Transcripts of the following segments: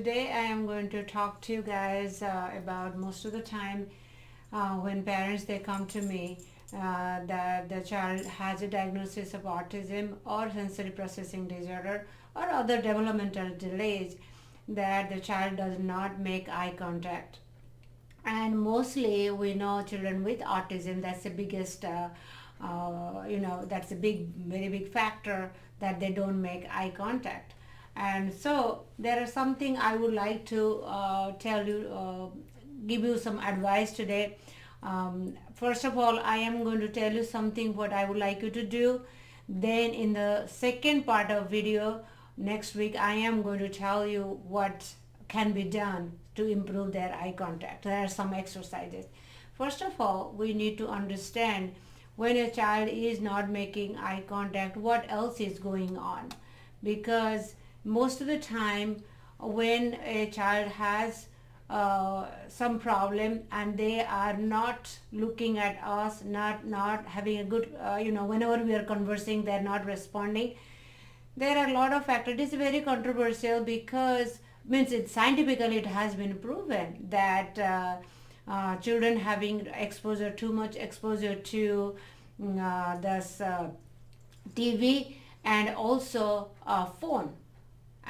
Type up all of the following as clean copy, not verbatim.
Today I am going to talk to you guys about most of the time when parents they come to me that the child has a diagnosis of autism or sensory processing disorder or other developmental delays, that the child does not make eye contact. And mostly we know children with autism, that's the biggest that's a very big factor, that they don't make eye contact. And so there is something I would like to tell you, give you some advice today. First of all, I am going to tell you something what I would like you to do. Then in the second part of video next week, I am going to tell you what can be done to improve their eye contact. There are some exercises. First of all, we need to understand when a child is not making eye contact, what else is going on. Because most of the time when a child has some problem and they are not looking at us, not having a good, whenever we are conversing, they're not responding. There are a lot of factors. It is very controversial because means it scientifically it has been proven that children having exposure, too much exposure to this TV and also phone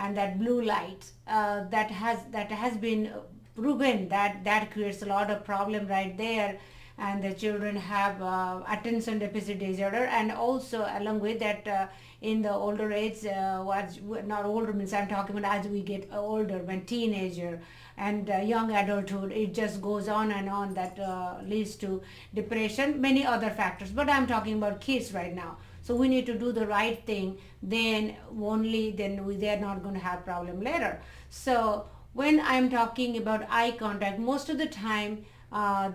and that blue light, that has been proven that creates a lot of problem right there. And the children have attention deficit disorder, and also along with that in the older age, not older means I'm talking about as we get older, when teenager and young adulthood, it just goes on and on, that leads to depression, many other factors, but I'm talking about kids right now. So we need to do the right thing, then they're not going to have problem later. So when I'm talking about eye contact, most of the time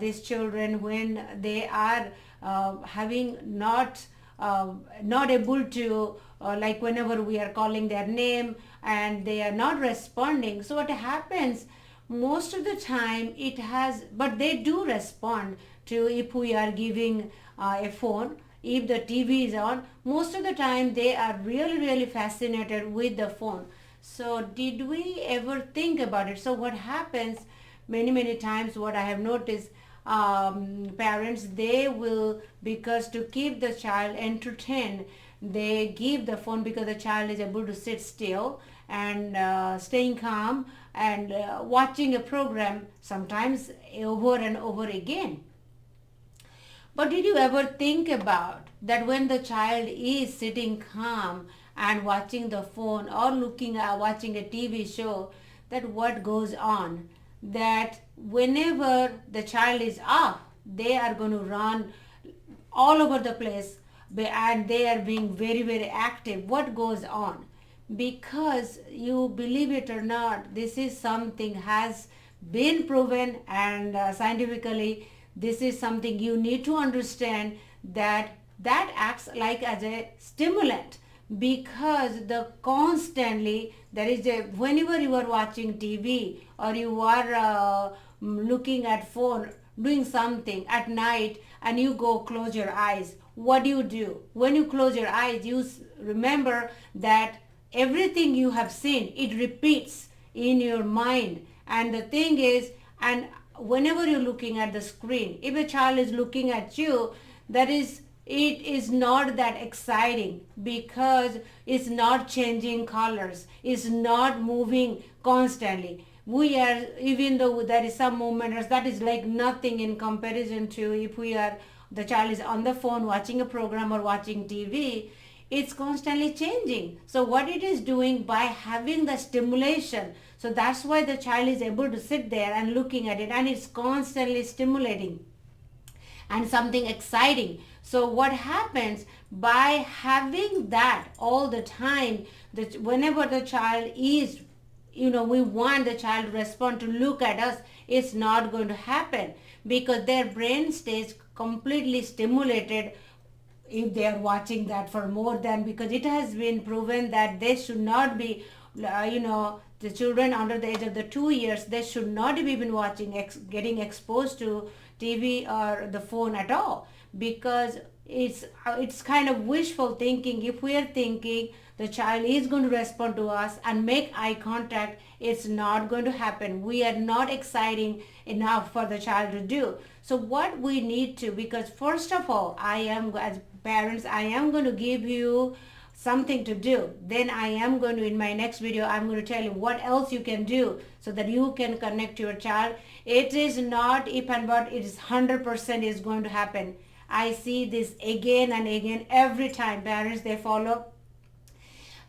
these children, when they are having not able to, like whenever we are calling their name and they are not responding, so what happens most of the time, but they do respond to if we are giving a phone, if the TV is on. Most of the time they are really fascinated with the phone. So did we ever think about it? So what happens many times, what I have noticed, parents, they will, because to keep the child entertained, they give the phone because the child is able to sit still and staying calm and watching a program sometimes over and over again. But did you ever think about that when the child is sitting calm and watching the phone or watching a TV show, that what goes on? That whenever the child is off, they are going to run all over the place and they are being very active. What goes on? Because you believe it or not, this is something has been proven, and scientifically this is something you need to understand, that acts like as a stimulant. Because the constantly there is whenever you are watching TV or you are looking at phone, doing something at night, and you go close your eyes, what do? When you close your eyes, you remember that everything you have seen, it repeats in your mind. And the thing is, and whenever you're looking at the screen, if a child is looking at you, it is not that exciting, because it's not changing colors, it's not moving constantly. We are, even though there is some movement, that is like nothing in comparison to if the child is on the phone watching a program or watching TV. It's constantly changing. So what it is doing by having the stimulation, so that's why the child is able to sit there and looking at it, and it's constantly stimulating and something exciting. So what happens by having that all the time, that whenever the child is, we want the child to respond, to look at us, it's not going to happen, because their brain stays completely stimulated if they are watching that for more than, because it has been proven that they should not be, the children under the age of the 2 years, they should not have been getting exposed to TV or the phone at all, because it's kind of wishful thinking if we are thinking the child is going to respond to us and make eye contact, it's not going to happen. We are not exciting enough for the child to do. So what we need to, because first of all, I am, as parents, I am going to give you something to do. Then I am going to, in my next video, I'm going to tell you what else you can do so that you can connect to your child. It is not if and but, it is 100% is going to happen. I see this again and again every time parents, they follow.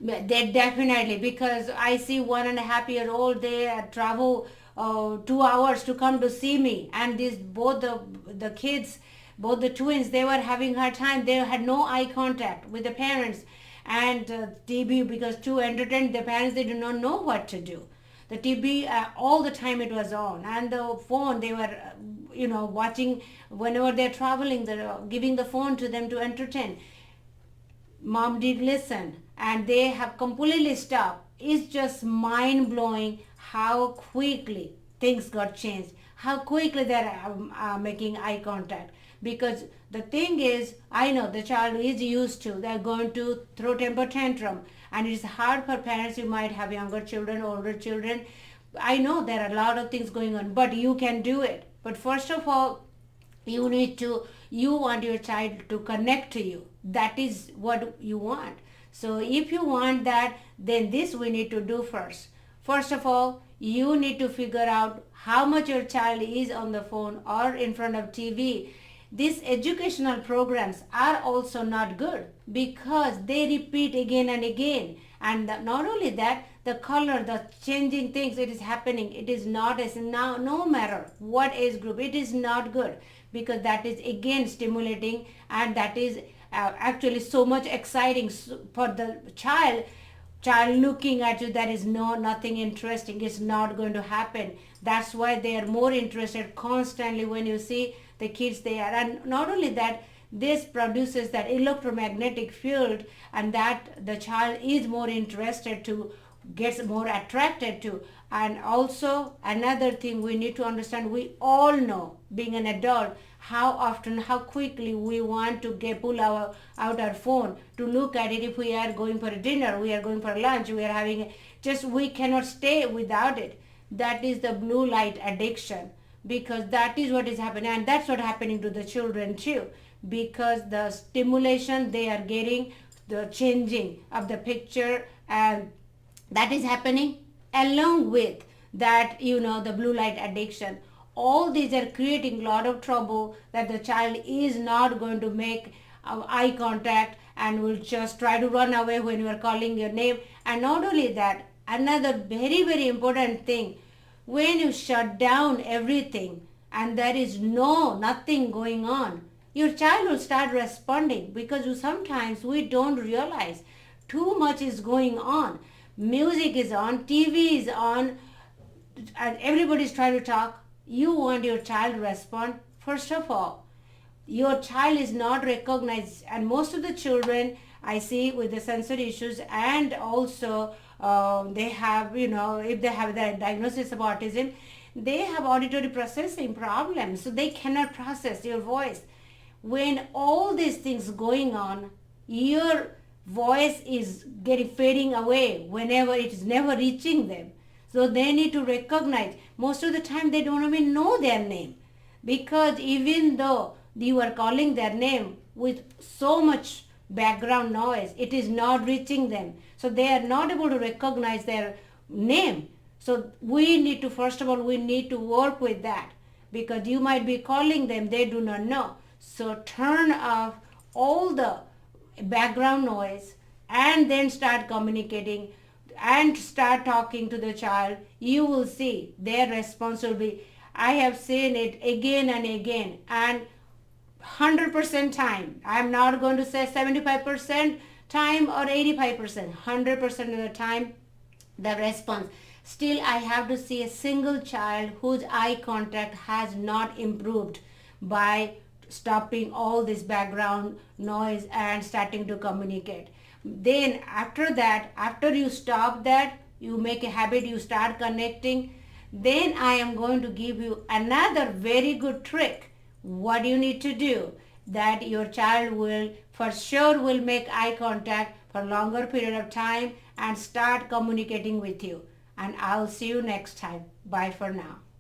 They definitely, because I see 1.5-year-old, they travel 2 hours to come to see me, and these both the kids, both the twins, they were having hard time. They had no eye contact with the parents, and TB, because to entertain the parents, they do not know what to do. The TV all the time it was on, and the phone they were watching whenever they're traveling. They're giving the phone to them to entertain. Mom did listen, and they have completely stopped. It's just mind blowing how quickly things got changed, how quickly they're making eye contact. Because the thing is, I know the child is used to, they're going to throw temper tantrum, and it's hard for parents. You might have younger children, older children. I know there are a lot of things going on, but you can do it. But first of all, you want your child to connect to you. That is what you want. So if you want that, then this we need to do first. First of all, you need to figure out how much your child is on the phone or in front of TV. These educational programs are also not good because they repeat again and again. And not only that, the color, the changing things, it is happening. It is not as now, no matter what age group, it is not good, because that is again stimulating, and that is actually so much exciting for the child looking at you. That is nothing interesting. It's not going to happen. That's why they are more interested constantly when you see the kids there. And not only that, this produces that electromagnetic field, and that the child is more interested to, gets more attracted to. And also another thing we need to understand, we all know, being an adult, how often, how quickly we want to pull out our phone to look at it. If we are going for a dinner, we are going for lunch, we are having, we cannot stay without it. That is the blue light addiction, because that is what is happening, and that's what happening to the children too, because the stimulation they are getting, the changing of the picture, and that is happening along with that, the blue light addiction. All these are creating a lot of trouble, that the child is not going to make eye contact and will just try to run away when you are calling your name. And not only that, another very, very important thing, when you shut down everything and there is nothing going on, your child will start responding, because sometimes we don't realize too much is going on. Music is on, TV is on, and everybody's trying to talk. You want your child to respond. First of all, your child is not recognized, and most of the children I see with the sensory issues, and also they have, if they have the diagnosis of autism, they have auditory processing problems, so they cannot process your voice. When all these things going on, your voice is fading away whenever it is never reaching them. So they need to recognize. Most of the time they don't even know their name, because even though you are calling their name with so much background noise, it is not reaching them. So they are not able to recognize their name. So we need to, first of all, we need to work with that, because you might be calling them, they do not know. So turn off all the background noise and then start communicating and start talking to the child. You will see their response will be, I have seen it again and again, and 100% time. I'm not going to say 75% time or 85%. 100% of the time, the response. Still, I have to see a single child whose eye contact has not improved by stopping all this background noise and starting to communicate. Then after that, after you stop that, you make a habit, you start connecting, then I am going to give you another very good trick. What you need to do, that your child will for sure will make eye contact for a longer period of time and start communicating with you. And I'll see you next time. Bye for now.